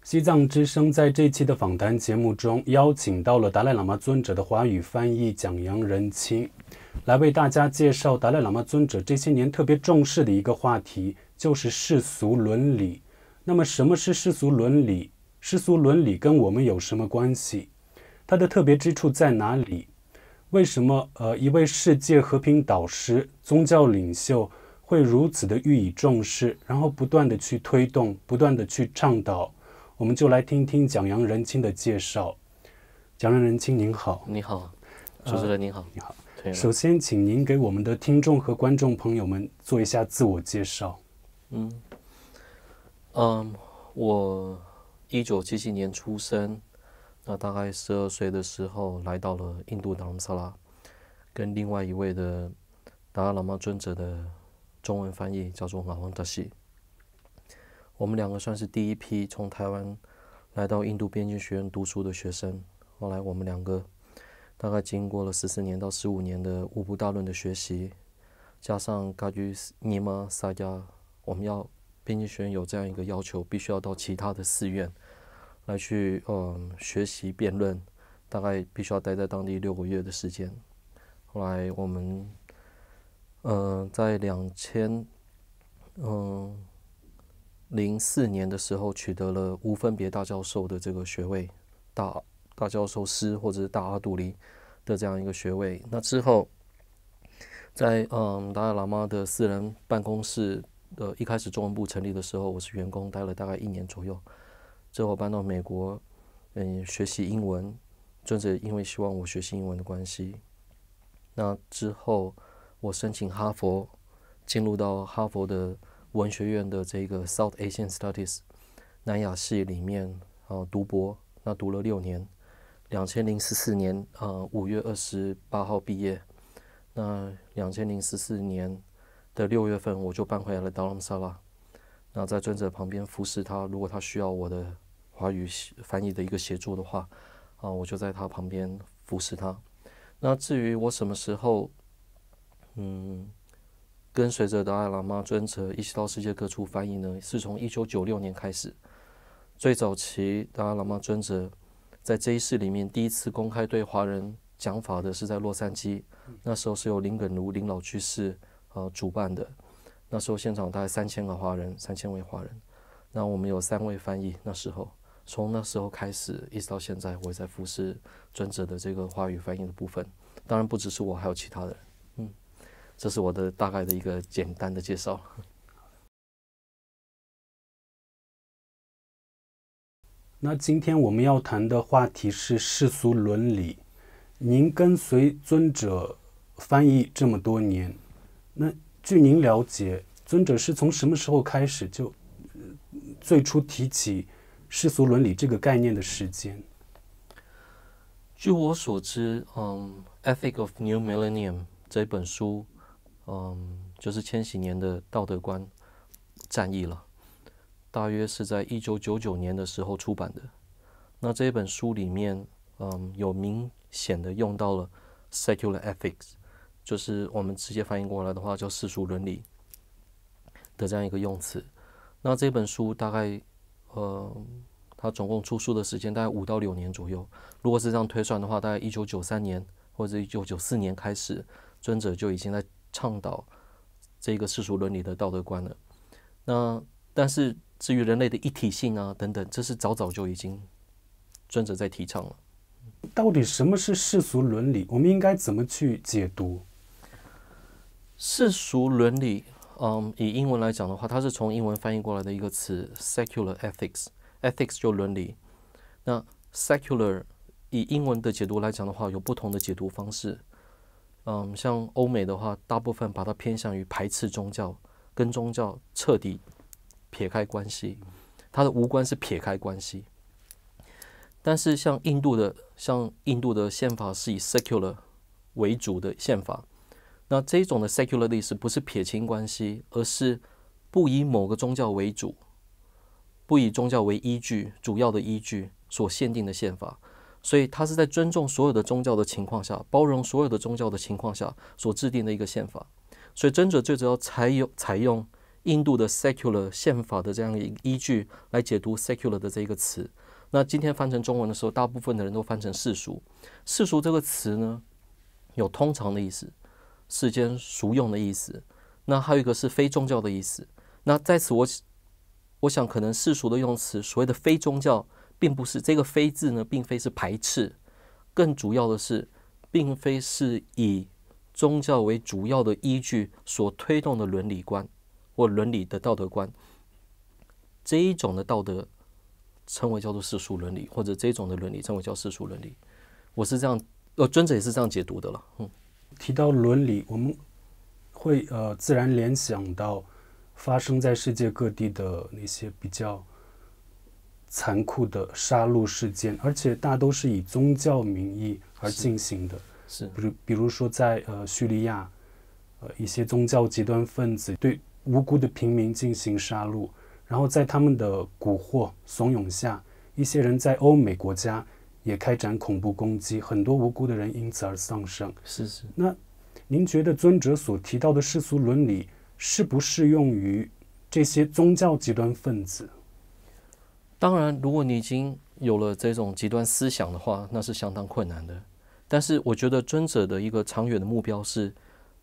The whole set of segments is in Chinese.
西藏之声在这期的访谈节目中，邀请到了达赖喇嘛尊者的华语翻译蒋扬仁钦，来为大家介绍达赖喇嘛尊者这些年特别重视的一个话题，就是世俗伦理。那么，什么是世俗伦理？世俗伦理跟我们有什么关系？它的特别之处在哪里？为什么一位世界和平导师、宗教领袖会如此的予以重视，然后不断的去推动，不断的去倡导？我们就来听听蒋扬仁钦的介绍。蒋扬仁钦您好。你好，主持人您好。你好。首先，请您给我们的听众和观众朋友们做一下自我介绍。我1977年出生，那大概12岁的时候来到了印度达兰萨拉，跟另外一位的达赖喇嘛尊者的中文翻译叫做阿旺达西。我们两个算是第一批从台湾来到印度边境学院读书的学生。后来我们两个大概经过了14年到15年的乌布大论的学习，加上嘎居尼玛萨加，我们要边境学院有这样一个要求，必须要到其他的寺院来去学习辩论，大概必须要待在当地6个月的时间。后来我们在2004年的时候取得了无分别大教授的这个学位，大教授师或者是大阿杜里的这样一个学位。那之后在达赖喇嘛的私人办公室的一开始中文部成立的时候，我是员工，待了大概1年左右。之后搬到美国学习英文，尊者因为希望我学习英文的关系，那之后我申请哈佛，进入到哈佛的文学院的这个 South Asian Studies 南亚系里面读博，那读了6年，2014年5月28号毕业。那2014年的6月份我就搬回来了达兰萨拉，那在尊者旁边服侍他，如果他需要我的华语翻译的一个协助的话，我就在他旁边服侍他。那至于我什么时候跟随着达赖喇嘛尊者一起到世界各处翻译呢？是从1996年开始。最早期达赖喇嘛尊者在这一世里面第一次公开对华人讲法的是在洛杉矶，那时候是由林耿如林老居士主办的。那时候现场大概3000位华人，那我们有3位翻译。那时候从那时候开始一直到现在，我也在服侍尊者的这个华语翻译的部分。当然不只是我，还有其他的人。这是我的大概的一个简单的介绍。那今天我们要谈的话题是世俗伦理。您跟随尊者翻译这么多年，那据您了解，尊者是从什么时候开始就最初提起世俗伦理这个概念的时间？据我所知，Ethic of New Millennium 这本书，就是千禧年的道德观战役了，大约是在1999年的时候出版的。那这本书里面，有明显的用到了 secular ethics， 就是我们直接翻译过来的话叫世俗伦理的这样一个用词。那这本书大概，它总共出书的时间大概5到6年左右。如果是这样推算的话，大概1993年或者1994年开始，尊者就已经在倡导这个世俗伦理的道德观了。那但是至于人类的一体性等等，这是早就已经尊者在提倡了。到底什么是世俗伦理？我们应该怎么去解读？世俗伦理，以英文来讲的话，它是从英文翻译过来的一个词 ，secular ethics，ethics 就伦理。那 secular 以英文的解读来讲的话，有不同的解读方式。像欧美的话，大部分把它偏向于排斥宗教，跟宗教彻底撇开关系，它的无关是撇开关系。但是像印度的宪法是以 secular 为主的宪法，那这种的 secular 的意思不是撇清关系，而是不以某个宗教为主，不以宗教为依据，主要的依据所限定的宪法。所以它是在尊重所有的宗教的情况下，包容所有的宗教的情况下所制定的一个宪法。所以尊者最主要采用印度的 secular 宪法的这样一个依据来解读 secular 的这个词。那今天翻成中文的时候，大部分的人都翻成世俗。世俗这个词呢，有通常的意思，世间俗用的意思。那还有一个是非宗教的意思。那在此我想可能世俗的用词，所谓的非宗教，并不是这个非字呢，并非是排斥，更主要的是，并非是以宗教为主要的依据所推动的伦理观或伦理的道德观，这一种的道德称为叫做世俗伦理，或者这种的伦理称为叫世俗伦理。我是这样，尊者也是这样解读的了。提到伦理，我们会自然联想到发生在世界各地的那些比较残酷的杀戮事件，而且大都是以宗教名义而进行的。是，比如说在叙利亚，一些宗教极端分子对无辜的平民进行杀戮，然后在他们的蛊惑怂恿下，一些人在欧美国家也开展恐怖攻击，很多无辜的人因此而丧生。是。那您觉得尊者所提到的世俗伦理适不适用于这些宗教极端分子？当然，如果你已经有了这种极端思想的话，那是相当困难的。但是我觉得尊者的一个长远的目标是，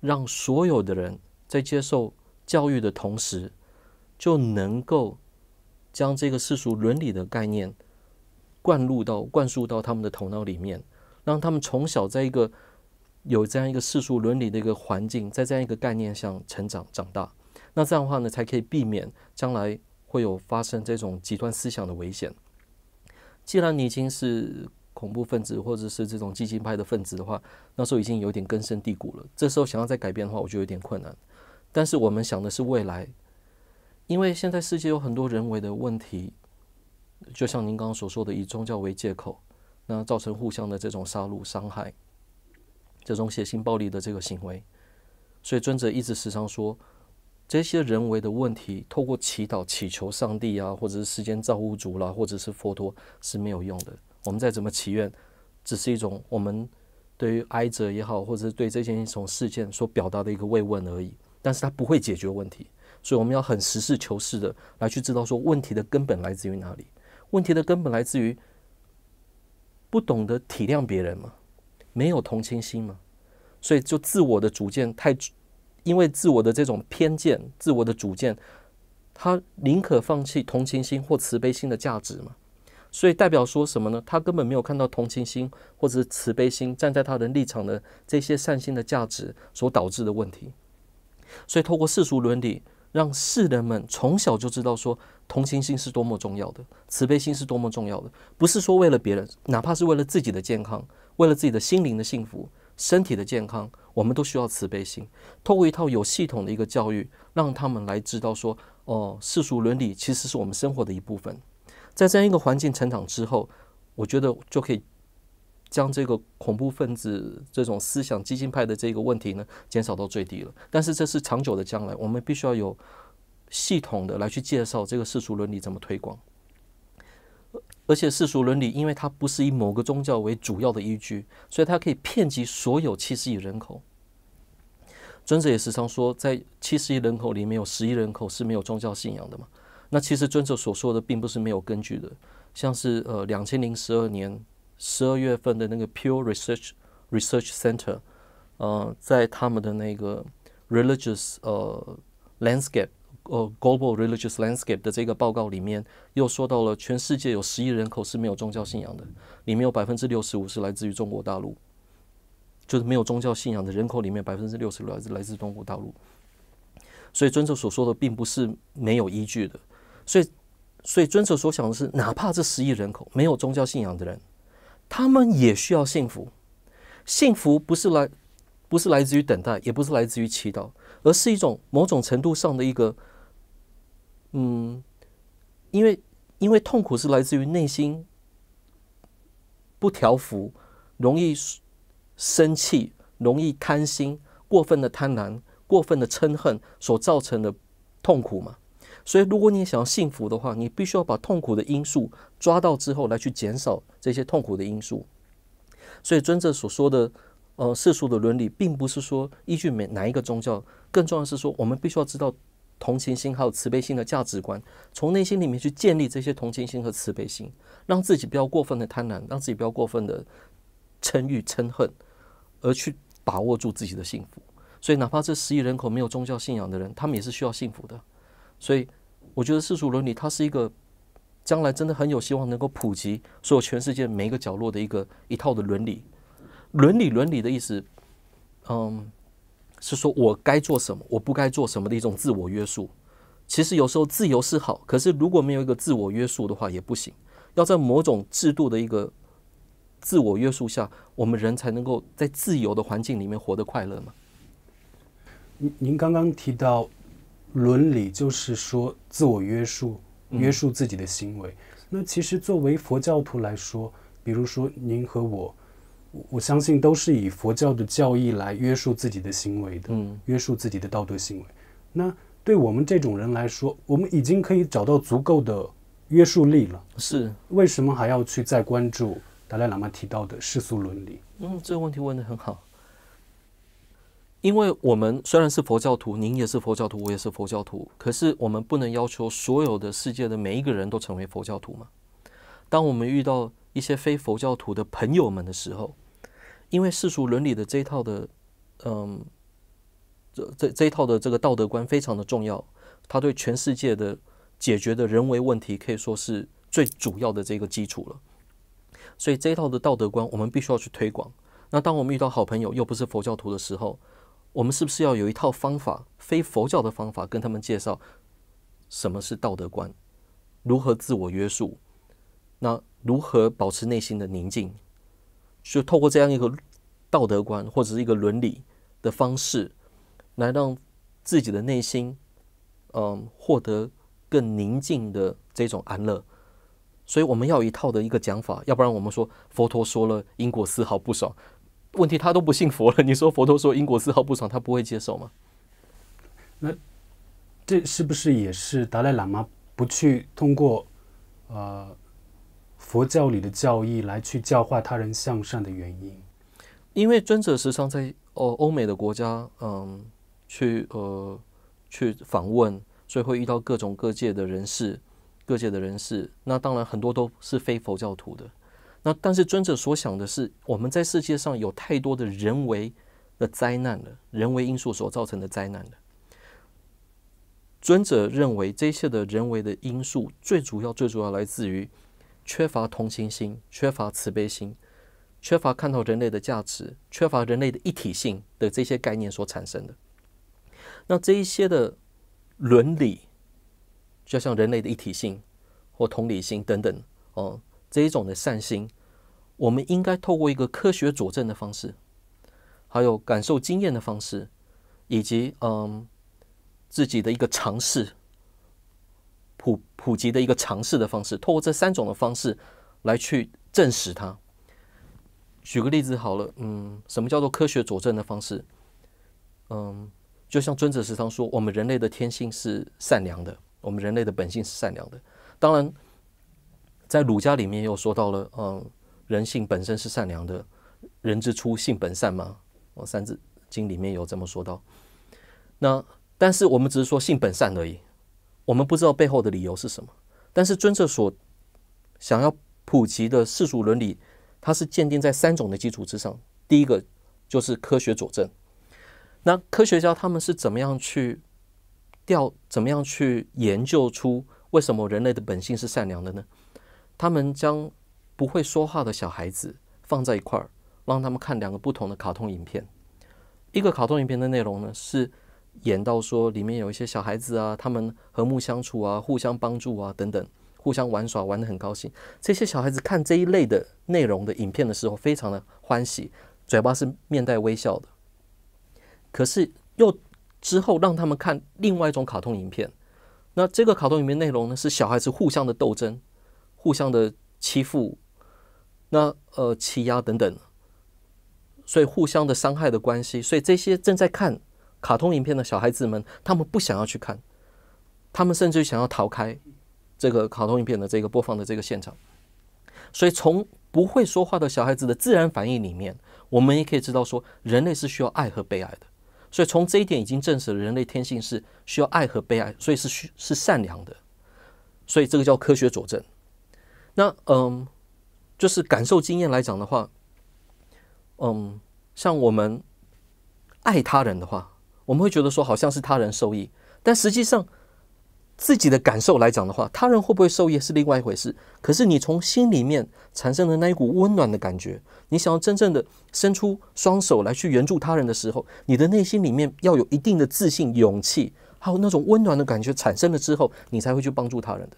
让所有的人在接受教育的同时，就能够将这个世俗伦理的概念灌输到他们的头脑里面，让他们从小在有这样一个世俗伦理的一个环境，在这样一个概念上长大。那这样的话呢，才可以避免将来会有发生这种极端思想的危险。既然你已经是恐怖分子或者是这种激进派的分子的话，那时候已经有点根深蒂固了。这时候想要再改变的话，我觉得有点困难。但是我们想的是未来，因为现在世界有很多人为的问题，就像您刚刚所说的，以宗教为借口，那造成互相的这种杀戮、伤害，这种血腥暴力的这个行为。所以尊者一直时常说，这些人为的问题，透过祈祷、祈求上帝啊，或者是世间造物主啦，或者是佛陀是没有用的。我们再怎么祈愿，只是一种我们对于哀者也好，或者是对这件一种事件所表达的一个慰问而已。但是它不会解决问题，所以我们要很实事求是的来去知道说问题的根本来自于哪里。问题的根本来自于不懂得体谅别人嘛，没有同情心嘛，所以就自我的主见因为自我的这种偏见、自我的主见，他宁可放弃同情心或慈悲心的价值嘛。所以代表说什么呢？他根本没有看到同情心或者是慈悲心站在他人立场的这些善心的价值所导致的问题。所以透过世俗伦理，让世人们从小就知道说同情心是多么重要的，慈悲心是多么重要的。不是说为了别人，哪怕是为了自己的健康，为了自己的心灵的幸福、身体的健康，我们都需要慈悲心。透过一套有系统的一个教育，让他们来知道说，世俗伦理其实是我们生活的一部分。在这样一个环境成长之后，我觉得就可以将这个恐怖分子这种思想激进派的这个问题呢减少到最低了。但是这是长久的将来，我们必须要有系统的来去介绍这个世俗伦理怎么推广。而且世俗伦理因为它不是以某个宗教为主要的依据，所以它可以遍及所有70亿人口。尊者也时常说，在70亿人口里面有10亿人口是没有宗教信仰的嘛。那其实尊者所说的并不是没有根据的，像是2012年12月份的那个 Pew Research Center，在他们的那个 religious landscape global religious landscape 的这个报告里面，又说到了全世界有10亿人口是没有宗教信仰的，里面有65%是来自于中国大陆，就是没有宗教信仰的人口里面65%来自中国大陆。所以尊者所说的并不是没有依据的。所以尊者所想的是，哪怕这10亿人口没有宗教信仰的人，他们也需要幸福。幸福不是来自于等待，也不是来自于祈祷，而是一种某种程度上的一个，因为痛苦是来自于内心不调服，容易生气，容易贪心，过分的贪婪，过分的嗔恨所造成的痛苦嘛。所以如果你想要幸福的话，你必须要把痛苦的因素抓到之后来去减少这些痛苦的因素。所以尊者所说的世俗的伦理并不是说依据哪一个宗教，更重要的是说我们必须要知道同情心还有慈悲心的价值观，从内心里面去建立这些同情心和慈悲心，让自己不要过分的贪婪，让自己不要过分的嗔欲嗔恨，而去把握住自己的幸福。所以哪怕这10亿人口没有宗教信仰的人，他们也是需要幸福的。所以我觉得世俗伦理它是一个将来真的很有希望能够普及所有全世界每一个角落的一套的伦理。伦理的意思，是说我该做什么，我不该做什么的一种自我约束。其实有时候自由是好，可是如果没有一个自我约束的话也不行。要在某种制度的一个自我约束下，我们人才能够在自由的环境里面活得快乐嘛。您刚刚提到伦理，就是说自我约束，约束自己的行为。那其实作为佛教徒来说，比如说您和我相信都是以佛教的教义来约束自己的行为的，约束自己的道德行为。那对我们这种人来说，我们已经可以找到足够的约束力了。是，为什么还要去再关注达赖喇嘛提到的世俗伦理？这个问题问得很好。因为我们虽然是佛教徒，您也是佛教徒，我也是佛教徒，可是我们不能要求所有的世界的每一个人都成为佛教徒嘛。当我们遇到一些非佛教徒的朋友们的时候，因为世俗伦理的这一套的，这一套的这个道德观非常的重要，它对全世界的解决的人为问题可以说是最主要的这个基础了。所以这一套的道德观我们必须要去推广。那当我们遇到好朋友又不是佛教徒的时候，我们是不是要有一套方法，非佛教的方法，跟他们介绍什么是道德观，如何自我约束，那如何保持内心的宁静，就透过这样一个道德观或者是一个伦理的方式，来让自己的内心获得更宁静的这种安乐。所以我们要有一套的一个讲法，要不然我们说佛陀说了因果丝毫不爽，问题他都不信佛了，你说佛陀说因果丝毫不爽，他不会接受吗？那这是不是也是达赖喇嘛不去通过佛教里的教义来去教化他人向善的原因？因为尊者时常在欧美的国家去访问，所以会遇到各种各界的人士，那当然很多都是非佛教徒的。那但是尊者所想的是，我们在世界上有太多的人为的灾难了，人为因素所造成的灾难了。尊者认为这些的人为的因素最主要来自于缺乏同情心，缺乏慈悲心，缺乏看到人类的价值，缺乏人类的一体性的这些概念所产生的。那这一些的伦理，就像人类的一体性或同理心等等这一种的善心，我们应该透过一个科学佐证的方式，还有感受经验的方式，以及自己的一个尝试普及的一个尝试的方式，透过这3种的方式来去证实它。举个例子好了，什么叫做科学佐证的方式？就像尊者时常说，我们人类的天性是善良的，我们人类的本性是善良的。当然在儒家里面又说到了人性本身是善良的，人之初性本善嘛，三字经里面有这么说到。那但是我们只是说性本善而已，我们不知道背后的理由是什么。但是尊者所想要普及的世俗伦理，它是鉴定在3种的基础之上。第一个就是科学佐证。那科学家他们是怎么样去研究出为什么人类的本性是善良的呢？他们将不会说话的小孩子放在一块儿，让他们看2个不同的卡通影片。一个卡通影片的内容呢，是演到说里面有一些小孩子啊，他们和睦相处啊，互相帮助啊等等，互相玩耍，玩得很高兴。这些小孩子看这一类的内容的影片的时候，非常的欢喜，嘴巴是面带微笑的。可是又之后让他们看另外一种卡通影片，那这个卡通影片内容呢，是小孩子互相的斗争，互相的欺负，那欺压等等，所以互相的伤害的关系。所以这些正在看卡通影片的小孩子们，他们不想要去看，他们甚至想要逃开这个卡通影片的这个播放的这个现场。所以从不会说话的小孩子的自然反应里面，我们也可以知道说，人类是需要爱和被爱的。所以从这一点已经证实了人类天性是需要爱和被爱，所以是善良的，所以这个叫科学佐证。那就是感受经验来讲的话，像我们爱他人的话，我们会觉得说好像是他人受益，但实际上自己的感受来讲的话，他人会不会受益是另外一回事。可是你从心里面产生的那一股温暖的感觉，你想要真正的伸出双手来去援助他人的时候，你的内心里面要有一定的自信、勇气，还有那种温暖的感觉产生了之后，你才会去帮助他人的。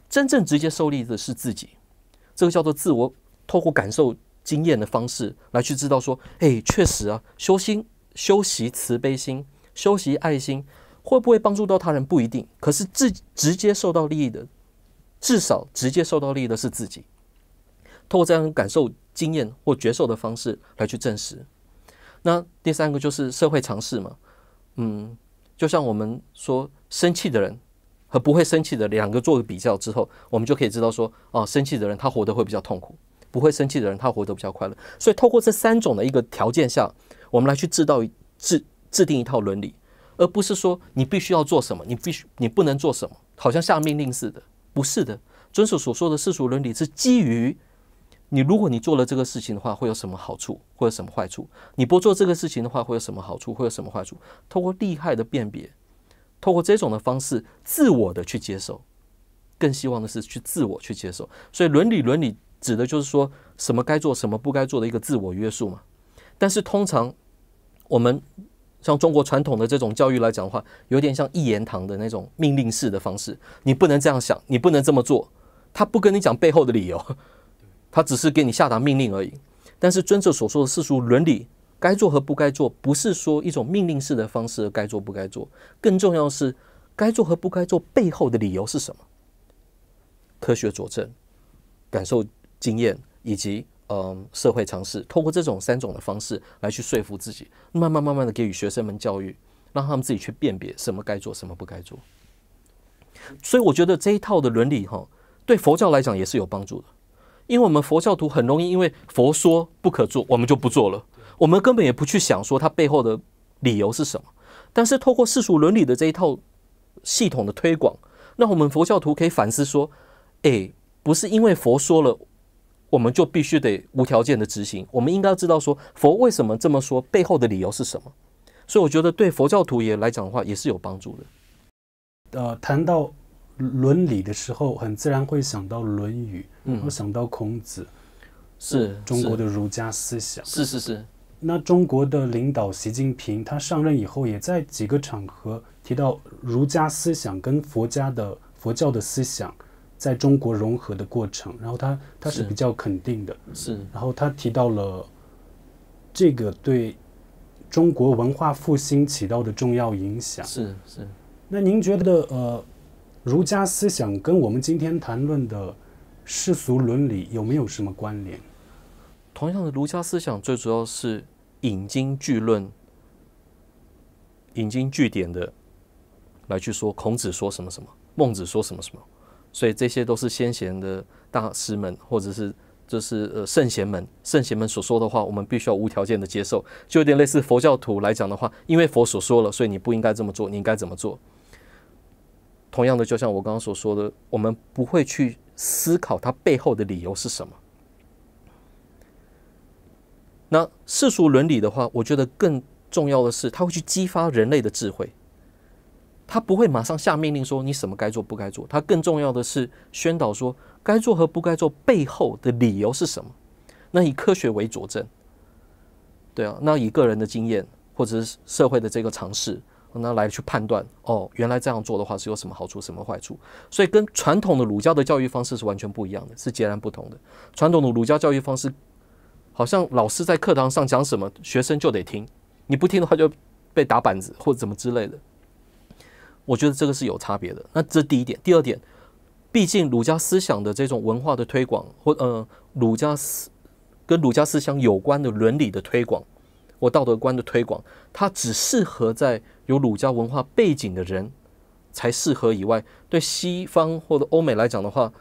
真正直接受益的是自己，这个叫做自我透过感受经验的方式来去知道说，确实啊，修习慈悲心，修习爱心，会不会帮助到他人不一定，可是直接受到利益的，至少直接受到利益的是自己。透过这样感受经验或觉受的方式来去证实。那第三个就是社会常识嘛，就像我们说生气的人和不会生气的两个做个比较之后，我们就可以知道说，生气的人他活得会比较痛苦，不会生气的人他活得比较快乐。所以透过这三种的一个条件下，我们来去制定一套伦理，而不是说你必须要做什么，你不能做什么，好像下命令似的。不是的，遵守所说的世俗伦理是基于如果你做了这个事情的话，会有什么好处，会有什么坏处；你不做这个事情的话，会有什么好处，会有什么坏处。透过利害的辨别，透过这种的方式，自我的去接受，更希望的是去自我去接受。所以伦理指的就是说什么该做，什么不该做的一个自我约束嘛。但是通常我们像中国传统的这种教育来讲的话，有点像一言堂的那种命令式的方式，你不能这样想，你不能这么做，他不跟你讲背后的理由，他只是给你下达命令而已。但是遵照所说的世俗伦理，该做和不该做，不是说一种命令式的方式该做不该做，更重要的是该做和不该做背后的理由是什么？科学佐证、感受经验以及社会常识，透过这种三种的方式来去说服自己，慢慢的给予学生们教育，让他们自己去辨别什么该做，什么不该做。所以我觉得这一套的伦理对佛教来讲也是有帮助的，因为我们佛教徒很容易因为佛说不可做，我们就不做了，我们根本也不去想说它背后的理由是什么。但是透过世俗伦理的这一套系统的推广，让我们佛教徒可以反思说，不是因为佛说了我们就必须得无条件的执行，我们应该要知道说佛为什么这么说，背后的理由是什么。所以我觉得对佛教徒也来讲的话也是有帮助的。谈到伦理的时候，很自然会想到《论语》，会想到孔子，是中国的儒家思想。是。那中国的领导习近平，他上任以后也在几个场合提到儒家思想跟佛教的思想在中国融合的过程，然后他是比较肯定的，是。然后他提到了这个对中国文化复兴起到的重要影响。是。那您觉得儒家思想跟我们今天谈论的世俗伦理有没有什么关联？同样的，儒家思想最主要是引经据论、引经据典的来去说孔子说什么什么，孟子说什么什么，所以这些都是先贤的大师们，或者是圣贤们所说的话，我们必须要无条件的接受。就有点类似佛教徒来讲的话，因为佛所说了，所以你不应该这么做，你应该怎么做。同样的，就像我刚刚所说的，我们不会去思考它背后的理由是什么。那世俗伦理的话，我觉得更重要的是，它会去激发人类的智慧。它不会马上下命令说你什么该做不该做，它更重要的是宣导说该做和不该做背后的理由是什么。那以科学为佐证，对啊，那以个人的经验或者是社会的这个常识，那来去判断，原来这样做的话是有什么好处什么坏处。所以跟传统的儒家的教育方式是完全不一样的，是截然不同的。传统的儒家教育方式好像老师在课堂上讲什么，学生就得听，你不听的话就被打板子或者怎么之类的。我觉得这个是有差别的。那这第一点。第二点，毕竟儒家思想的这种文化的推广，或跟儒家思想有关的伦理的推广或道德观的推广，它只适合在有儒家文化背景的人才适合以外，对西方或者欧美来讲的话，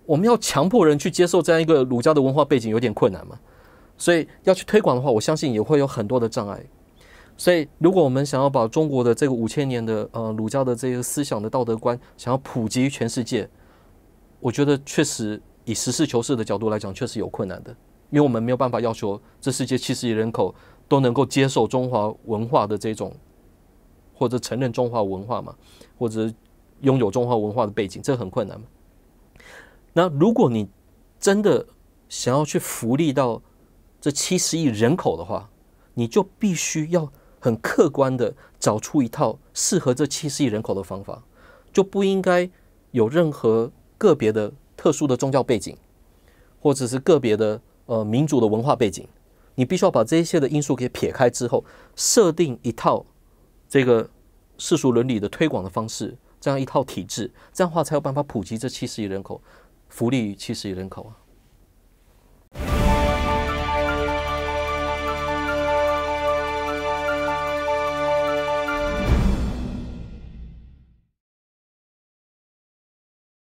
我们要强迫人去接受这样一个儒家的文化背景有点困难嘛，所以要去推广的话，我相信也会有很多的障碍。所以，如果我们想要把中国的这个5000年的儒家的这个思想的道德观，想要普及全世界，我觉得确实以实事求是的角度来讲，确实有困难的，因为我们没有办法要求这世界70亿人口都能够接受中华文化的这种，或者承认中华文化嘛，或者拥有中华文化的背景，这很困难嘛。那如果你真的想要去福利到这70亿人口的话，你就必须要很客观的找出一套适合这70亿人口的方法，就不应该有任何个别的特殊的宗教背景，或者是个别的民族的文化背景，你必须要把这一些的因素给撇开之后，设定一套这个世俗伦理的推广的方式，这样一套体制，这样的话才有办法普及这70亿人口，福利于70亿人口啊。